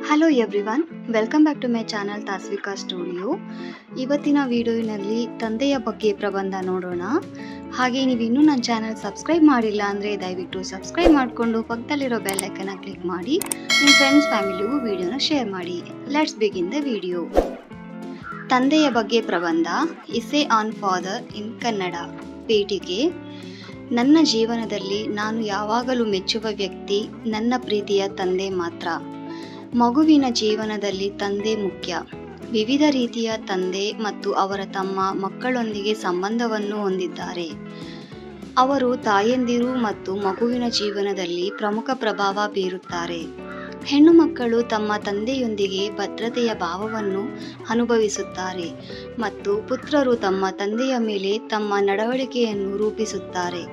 Hello everyone, welcome back to my channel Taswika studio. ಇವತ್ತಿನ ವಿಡಿಯೋನಲ್ಲಿ ತಂದೆಯ ಬಗ್ಗೆ ಪ್ರಬಂಧ ನೋಡೋಣ. ಹಾಗೆ ನೀವು ಇನ್ನೂ ನನ್ನ ಚಾನಲ್ ಸಬ್ಸ್ಕ್ರೈಬ್ ಮಾಡಿಲ್ಲ ಅಂದರೆ ದಯವಿಟ್ಟು ಸಬ್ಸ್ಕ್ರೈಬ್ ಮಾಡಿಕೊಂಡು ಪಕ್ಕದಲ್ಲಿರೋ ಬೆಲ್ ಐಕನ್ನ ಕ್ಲಿಕ್ ಮಾಡಿ ನಿಮ್ಮ ಫ್ರೆಂಡ್ಸ್ ಫ್ಯಾಮಿಲಿಗೂ ವಿಡಿಯೋನ ಶೇರ್ ಮಾಡಿ. Let's begin the video. ತಂದೆಯ ಬಗ್ಗೆ ಪ್ರಬಂಧ ಇಸೆ ಆನ್ ಫಾದರ್ ಇನ್ ಕನ್ನಡ. ಪೀಠಿಕೆ. ನನ್ನ ಜೀವನದಲ್ಲಿ ನಾನು ಯಾವಾಗಲೂ ಮೆಚ್ಚುವ ವ್ಯಕ್ತಿ ನನ್ನ ಪ್ರೀತಿಯ ತಂದೆ ಮಾತ್ರ. ಮಗುವಿನ ಜೀವನದಲ್ಲಿ ತಂದೆ ಮುಖ್ಯ. ವಿವಿಧ ರೀತಿಯ ತಂದೆ ಮತ್ತು ಅವರ ತಮ್ಮ ಮಕ್ಕಳೊಂದಿಗೆ ಸಂಬಂಧವನ್ನು ಹೊಂದಿದ್ದಾರೆ. ಅವರು ತಾಯಂದಿರು ಮತ್ತು ಮಗುವಿನ ಜೀವನದಲ್ಲಿ ಪ್ರಮುಖ ಪ್ರಭಾವ ಬೀರುತ್ತಾರೆ. ಹೆಣ್ಣು ಮಕ್ಕಳು ತಮ್ಮ ತಂದೆಯೊಂದಿಗೆ ಭದ್ರತೆಯ ಭಾವವನ್ನು ಅನುಭವಿಸುತ್ತಾರೆ ಮತ್ತು ಪುತ್ರರು ತಮ್ಮ ತಂದೆಯ ಮೇಲೆ ತಮ್ಮ ನಡವಳಿಕೆಯನ್ನು ರೂಪಿಸುತ್ತಾರೆ.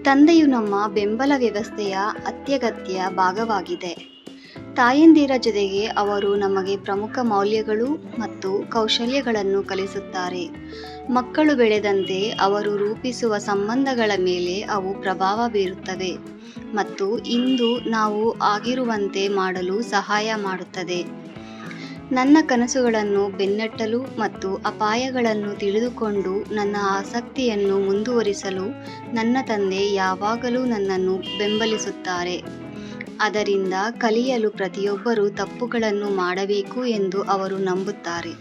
ತಂದೆಯು ನಮ್ಮ ಬೆಂಬಲ ವ್ಯವಸ್ಥೆಯ ಅತ್ಯಗತ್ಯ ಭಾಗವಾಗಿದೆ. ತಾಯಂದಿರ ಜೊತೆಗೆ ಅವರು ನಮಗೆ ಪ್ರಮುಖ ಮೌಲ್ಯಗಳು ಮತ್ತು ಕೌಶಲ್ಯಗಳನ್ನು ಕಲಿಸುತ್ತಾರೆ. ಮಕ್ಕಳು ಬೆಳೆದಂತೆ ಅವರು ರೂಪಿಸುವ ಸಂಬಂಧಗಳ ಮೇಲೆ ಅವು ಪ್ರಭಾವ ಬೀರುತ್ತವೆ ಮತ್ತು ಇಂದು ನಾವು ಆಗಿರುವಂತೆ ಮಾಡಲು ಸಹಾಯ ಮಾಡುತ್ತದೆ. ನನ್ನ ಕನಸುಗಳನ್ನು ಬೆನ್ನಟ್ಟಲು ಮತ್ತು ಅಪಾಯಗಳನ್ನು ತಿಳಿದುಕೊಂಡು ನನ್ನ ಆಸಕ್ತಿಯನ್ನು ಮುಂದುವರಿಸಲು ನನ್ನ ತಂದೆ ಯಾವಾಗಲೂ ನನ್ನನ್ನು ಬೆಂಬಲಿಸುತ್ತಾರೆ. ಅದರಿಂದ ಕಲಿಯಲು ಪ್ರತಿಯೊಬ್ಬರೂ ತಪ್ಪುಗಳನ್ನು ಮಾಡಬೇಕು ಎಂದು ಅವರು ನಂಬುತ್ತಾರೆ.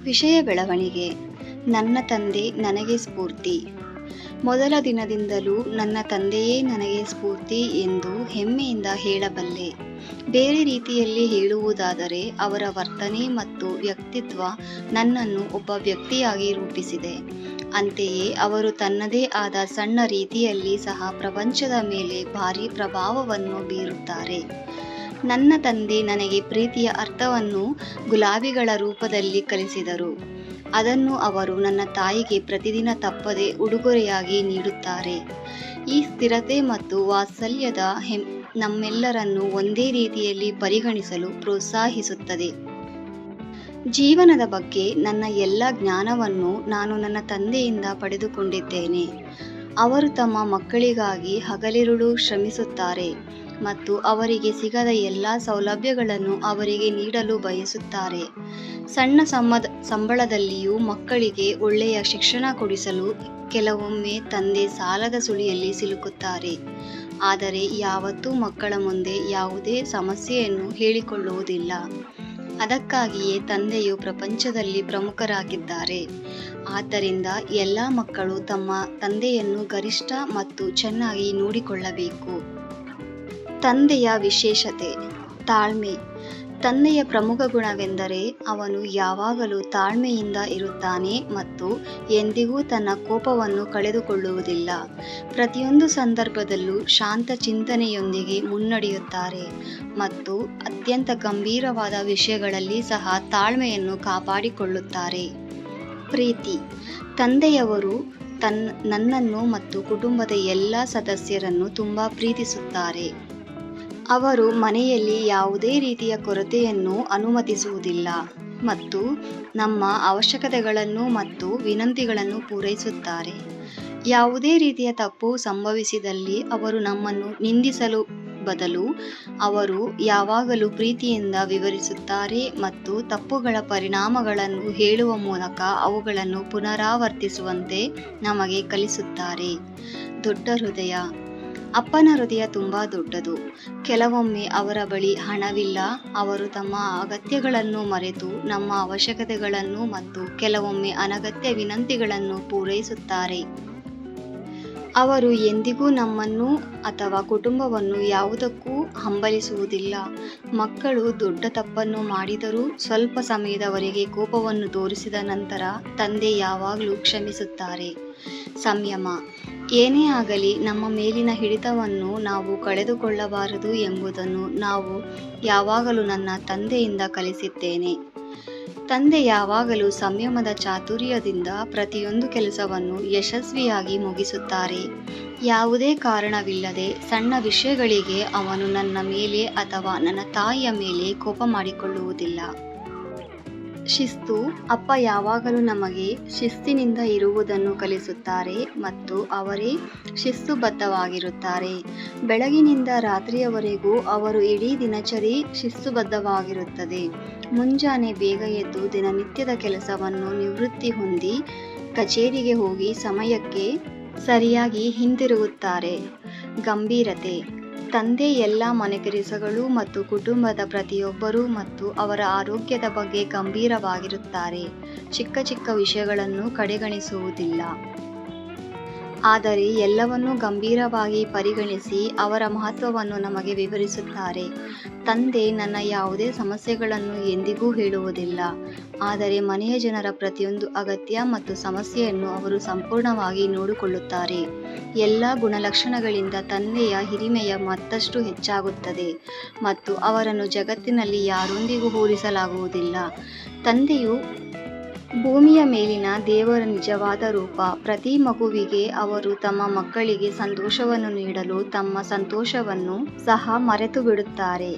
ವಿಷಯ ಬೆಳವಣಿಗೆ. ನನ್ನ ತಂದೆ ನನಗೆ ಸ್ಫೂರ್ತಿ. ಮೊದಲ ದಿನದಿಂದಲೂ ನನ್ನ ತಂದೆಯೇ ನನಗೆ ಸ್ಫೂರ್ತಿ ಎಂದು ಹೆಮ್ಮೆಯಿಂದ ಹೇಳಬಲ್ಲೆ. ಬೇರೆ ರೀತಿಯಲ್ಲಿ ಹೇಳುವುದಾದರೆ ಅವರ ವರ್ತನೆ ಮತ್ತು ವ್ಯಕ್ತಿತ್ವ ನನ್ನನ್ನು ಒಬ್ಬ ವ್ಯಕ್ತಿಯಾಗಿ ರೂಪಿಸಿದೆ. ಅಂತೆಯೇ ಅವರು ತನ್ನದೇ ಆದ ಸಣ್ಣ ರೀತಿಯಲ್ಲಿ ಸಹ ಪ್ರಪಂಚದ ಮೇಲೆ ಭಾರಿ ಪ್ರಭಾವವನ್ನು ಬೀರುತ್ತಾರೆ. ನನ್ನ ತಂದೆ ನನಗೆ ಪ್ರೀತಿಯ ಅರ್ಥವನ್ನು ಗುಲಾಬಿಗಳ ರೂಪದಲ್ಲಿ ಕಲಿಸಿದರು. ಅದನ್ನು ಅವರು ನನ್ನ ತಾಯಿಗೆ ಪ್ರತಿದಿನ ತಪ್ಪದೆ ಉಡುಗೊರೆಯಾಗಿ ನೀಡುತ್ತಾರೆ. ಈ ಸ್ಥಿರತೆ ಮತ್ತು ವಾತ್ಸಲ್ಯದ ನಮ್ಮೆಲ್ಲರನ್ನು ಒಂದೇ ರೀತಿಯಲ್ಲಿ ಪರಿಗಣಿಸಲು ಪ್ರೋತ್ಸಾಹಿಸುತ್ತದೆ. ಜೀವನದ ಬಗ್ಗೆ ನನ್ನ ಎಲ್ಲ ಜ್ಞಾನವನ್ನು ನಾನು ನನ್ನ ತಂದೆಯಿಂದ ಪಡೆದುಕೊಂಡಿದ್ದೇನೆ. ಅವರು ತಮ್ಮ ಮಕ್ಕಳಿಗಾಗಿ ಹಗಲಿರುಳು ಶ್ರಮಿಸುತ್ತಾರೆ ಮತ್ತು ಅವರಿಗೆ ಸಿಗದ ಎಲ್ಲ ಸೌಲಭ್ಯಗಳನ್ನು ಅವರಿಗೆ ನೀಡಲು ಬಯಸುತ್ತಾರೆ. ಸಣ್ಣ ಸಂಬಳದಲ್ಲಿಯೂ ಮಕ್ಕಳಿಗೆ ಒಳ್ಳೆಯ ಶಿಕ್ಷಣ ಕೊಡಿಸಲು ಕೆಲವೊಮ್ಮೆ ತಂದೆ ಸಾಲದ ಸುಳಿಯಲ್ಲಿ ಸಿಲುಕುತ್ತಾರೆ. ಆದರೆ ಯಾವತ್ತೂ ಮಕ್ಕಳ ಮುಂದೆ ಯಾವುದೇ ಸಮಸ್ಯೆಯನ್ನು ಹೇಳಿಕೊಳ್ಳುವುದಿಲ್ಲ. ಅದಕ್ಕಾಗಿಯೇ ತಂದೆಯು ಪ್ರಪಂಚದಲ್ಲಿ ಪ್ರಮುಖರಾಗಿದ್ದಾರೆ. ಆದ್ದರಿಂದ ಎಲ್ಲ ಮಕ್ಕಳು ತಮ್ಮ ತಂದೆಯನ್ನು ಗರಿಷ್ಠ ಮತ್ತು ಚೆನ್ನಾಗಿ ನೋಡಿಕೊಳ್ಳಬೇಕು. ತಂದೆಯ ವಿಶೇಷತೆ. ತಾಳ್ಮೆ. ತಂದೆಯ ಪ್ರಮುಖ ಗುಣವೆಂದರೆ ಅವನು ಯಾವಾಗಲೂ ತಾಳ್ಮೆಯಿಂದ ಇರುತ್ತಾನೆ ಮತ್ತು ಎಂದಿಗೂ ತನ್ನ ಕೋಪವನ್ನು ಕಳೆದುಕೊಳ್ಳುವುದಿಲ್ಲ. ಪ್ರತಿಯೊಂದು ಸಂದರ್ಭದಲ್ಲೂ ಶಾಂತ ಚಿಂತನೆಯೊಂದಿಗೆ ಮುನ್ನಡೆಯುತ್ತಾರೆ ಮತ್ತು ಅತ್ಯಂತ ಗಂಭೀರವಾದ ವಿಷಯಗಳಲ್ಲಿ ಸಹ ತಾಳ್ಮೆಯನ್ನು ಕಾಪಾಡಿಕೊಳ್ಳುತ್ತಾರೆ. ಪ್ರೀತಿ. ತಂದೆಯವರು ನನ್ನನ್ನು ಮತ್ತು ಕುಟುಂಬದ ಎಲ್ಲ ಸದಸ್ಯರನ್ನು ತುಂಬಾ ಪ್ರೀತಿಸುತ್ತಾರೆ. ಅವರು ಮನೆಯಲ್ಲಿ ಯಾವುದೇ ರೀತಿಯ ಕೊರತೆಯನ್ನು ಅನುಮತಿಸುವುದಿಲ್ಲ ಮತ್ತು ನಮ್ಮ ಅವಶ್ಯಕತೆಗಳನ್ನು ಮತ್ತು ವಿನಂತಿಗಳನ್ನು ಪೂರೈಸುತ್ತಾರೆ. ಯಾವುದೇ ರೀತಿಯ ತಪ್ಪು ಸಂಭವಿಸಿದಲ್ಲಿ ಅವರು ನಮ್ಮನ್ನು ನಿಂದಿಸಲು ಬದಲು ಅವರು ಯಾವಾಗಲೂ ಪ್ರೀತಿಯಿಂದ ವಿವರಿಸುತ್ತಾರೆ ಮತ್ತು ತಪ್ಪುಗಳ ಪರಿಣಾಮಗಳನ್ನು ಹೇಳುವ ಮೂಲಕ ಅವುಗಳನ್ನು ಪುನರಾವರ್ತಿಸುವಂತೆ ನಮಗೆ ಕಲಿಸುತ್ತಾರೆ. ದೊಡ್ಡ ಹೃದಯ. ಅಪ್ಪನ ಹೃದಯ ತುಂಬಾ ದೊಡ್ಡದು. ಕೆಲವೊಮ್ಮೆ ಅವರ ಬಳಿ ಹಣವಿಲ್ಲ. ಅವರು ತಮ್ಮ ಅಗತ್ಯಗಳನ್ನು ಮರೆತು ನಮ್ಮ ಅವಶ್ಯಕತೆಗಳನ್ನು ಮತ್ತು ಕೆಲವೊಮ್ಮೆ ಅನಗತ್ಯ ವಿನಂತಿಗಳನ್ನು ಪೂರೈಸುತ್ತಾರೆ. ಅವರು ಎಂದಿಗೂ ನಮ್ಮನ್ನು ಅಥವಾ ಕುಟುಂಬವನ್ನು ಯಾವುದಕ್ಕೂ ಹಂಬಲಿಸುವುದಿಲ್ಲ. ಮಕ್ಕಳು ದೊಡ್ಡ ತಪ್ಪನ್ನು ಮಾಡಿದರೂ ಸ್ವಲ್ಪ ಸಮಯದವರೆಗೆ ಕೋಪವನ್ನು ತೋರಿಸಿದ ನಂತರ ತಂದೆ ಯಾವಾಗಲೂ ಕ್ಷಮಿಸುತ್ತಾರೆ. ಸಂಯಮ. ಏನೇ ಆಗಲಿ ನಮ್ಮ ಮೇಲಿನ ಹಿಡಿತವನ್ನು ನಾವು ಕಳೆದುಕೊಳ್ಳಬಾರದು ಎಂಬುದನ್ನು ನಾವು ಯಾವಾಗಲೂ ನನ್ನ ತಂದೆಯಿಂದ ಕಲಿಸಿದ್ದೇನೆ. ತಂದೆ ಯಾವಾಗಲೂ ಸಂಯಮದ ಚಾತುರ್ಯದಿಂದ ಪ್ರತಿಯೊಂದು ಕೆಲಸವನ್ನು ಯಶಸ್ವಿಯಾಗಿ ಮುಗಿಸುತ್ತಾರೆ. ಯಾವುದೇ ಕಾರಣವಿಲ್ಲದೆ ಸಣ್ಣ ವಿಷಯಗಳಿಗೆ ಅವನು ನನ್ನ ಮೇಲೆ ಅಥವಾ ನನ್ನ ತಾಯಿಯ ಮೇಲೆ ಕೋಪ ಮಾಡಿಕೊಳ್ಳುವುದಿಲ್ಲ. ಶಿಸ್ತು. ಅಪ್ಪ ಯಾವಾಗಲೂ ನಮಗೆ ಶಿಸ್ತಿನಿಂದ ಇರುವುದನ್ನು ಕಲಿಸುತ್ತಾರೆ ಮತ್ತು ಅವರೇ ಶಿಸ್ತುಬದ್ಧವಾಗಿರುತ್ತಾರೆ. ಬೆಳಗಿನಿಂದ ರಾತ್ರಿಯವರೆಗೂ ಅವರು ಇಡೀ ದಿನಚರಿ ಶಿಸ್ತುಬದ್ಧವಾಗಿರುತ್ತದೆ. ಮುಂಜಾನೆ ಬೇಗ ಎದ್ದು ದಿನನಿತ್ಯದ ಕೆಲಸವನ್ನು ನಿವೃತ್ತಿ ಹೊಂದಿ ಕಚೇರಿಗೆ ಹೋಗಿ ಸಮಯಕ್ಕೆ ಸರಿಯಾಗಿ ಹಿಂತಿರುಗುತ್ತಾರೆ. ಗಂಭೀರತೆ. ತಂದೆ ಎಲ್ಲ ಮನೆ ಕೆಲಸಗಳು ಮತ್ತು ಕುಟುಂಬದ ಪ್ರತಿಯೊಬ್ಬರೂ ಮತ್ತು ಅವರ ಆರೋಗ್ಯದ ಬಗ್ಗೆ ಗಂಭೀರವಾಗಿರುತ್ತಾರೆ. ಚಿಕ್ಕ ಚಿಕ್ಕ ವಿಷಯಗಳನ್ನು ಕಡೆಗಣಿಸುವುದಿಲ್ಲ, ಆದರೆ ಎಲ್ಲವನ್ನೂ ಗಂಭೀರವಾಗಿ ಪರಿಗಣಿಸಿ ಅವರ ಮಹತ್ವವನ್ನು ನಮಗೆ ವಿವರಿಸುತ್ತಾರೆ. ತಂದೆ ನನ್ನ ಯಾವುದೇ ಸಮಸ್ಯೆಗಳನ್ನು ಎಂದಿಗೂ ಹೇಳುವುದಿಲ್ಲ, ಆದರೆ ಮನೆಯ ಜನರ ಪ್ರತಿಯೊಂದು ಅಗತ್ಯ ಮತ್ತು ಸಮಸ್ಯೆಯನ್ನು ಅವರು ಸಂಪೂರ್ಣವಾಗಿ ನೋಡಿಕೊಳ್ಳುತ್ತಾರೆ. ಎಲ್ಲ ಗುಣಲಕ್ಷಣಗಳಿಂದ ತಂದೆಯ ಹಿರಿಮೆಯ ಮತ್ತಷ್ಟು ಹೆಚ್ಚಾಗುತ್ತದೆ ಮತ್ತು ಅವರನ್ನು ಜಗತ್ತಿನಲ್ಲಿ ಯಾರೊಂದಿಗೂ ಹೋಲಿಸಲಾಗುವುದಿಲ್ಲ. ತಂದೆಯು ಭೂಮಿಯ ಮೇಲಿನ ದೇವರ ನಿಜವಾದ ರೂಪ. ಪ್ರತಿ ಮಗುವಿಗೆ ಅವರು ತಮ್ಮ ಮಕ್ಕಳಿಗೆ ಸಂತೋಷವನ್ನು ನೀಡಲು ತಮ್ಮ ಸಂತೋಷವನ್ನು ಸಹ ಮರೆತು ಬಿಡುತ್ತಾರೆ.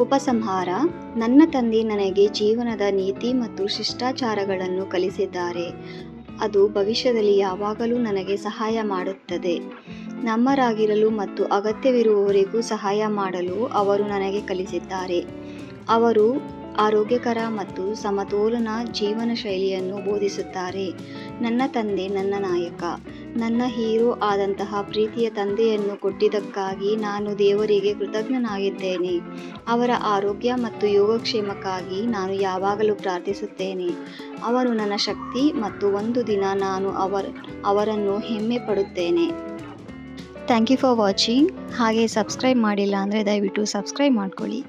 ಉಪಸಂಹಾರ. ನನ್ನ ತಂದೆ ನನಗೆ ಜೀವನದ ನೀತಿ ಮತ್ತು ಶಿಷ್ಟಾಚಾರಗಳನ್ನು ಕಲಿಸಿದ್ದಾರೆ. ಅದು ಭವಿಷ್ಯದಲ್ಲಿ ಯಾವಾಗಲೂ ನನಗೆ ಸಹಾಯ ಮಾಡುತ್ತದೆ. ನಮ್ಮರಾಗಿರಲು ಮತ್ತು ಅಗತ್ಯವಿರುವವರಿಗೂ ಸಹಾಯ ಮಾಡಲು ಅವರು ನನಗೆ ಕಲಿಸಿದ್ದಾರೆ. ಅವರು ಆರೋಗ್ಯಕರ ಮತ್ತು ಸಮತೋಲನ ಜೀವನ ಶೈಲಿಯನ್ನು ಬೋಧಿಸುತ್ತಾರೆ. ನನ್ನ ತಂದೆ ನನ್ನ ನಾಯಕ. ನನ್ನ ಹೀರೋ ಆದಂತಹ ಪ್ರೀತಿಯ ತಂದೆಯನ್ನು ಕೊಟ್ಟಿದ್ದಕ್ಕಾಗಿ ನಾನು ದೇವರಿಗೆ ಕೃತಜ್ಞನಾಗಿದ್ದೇನೆ. ಅವರ ಆರೋಗ್ಯ ಮತ್ತು ಯೋಗಕ್ಷೇಮಕ್ಕಾಗಿ ನಾನು ಯಾವಾಗಲೂ ಪ್ರಾರ್ಥಿಸುತ್ತೇನೆ. ಅವರು ನನ್ನ ಶಕ್ತಿ ಮತ್ತು ಒಂದು ದಿನ ನಾನು ಅವರನ್ನು ಹೆಮ್ಮೆ ಪಡುತ್ತೇನೆ. Thank you for watching. ಹಾಗೆ ಸಬ್ಸ್ಕ್ರೈಬ್ ಮಾಡಿಲ್ಲ ಅಂದರೆ ದಯವಿಟ್ಟು ಸಬ್ಸ್ಕ್ರೈಬ್ ಮಾಡ್ಕೊಳ್ಳಿ.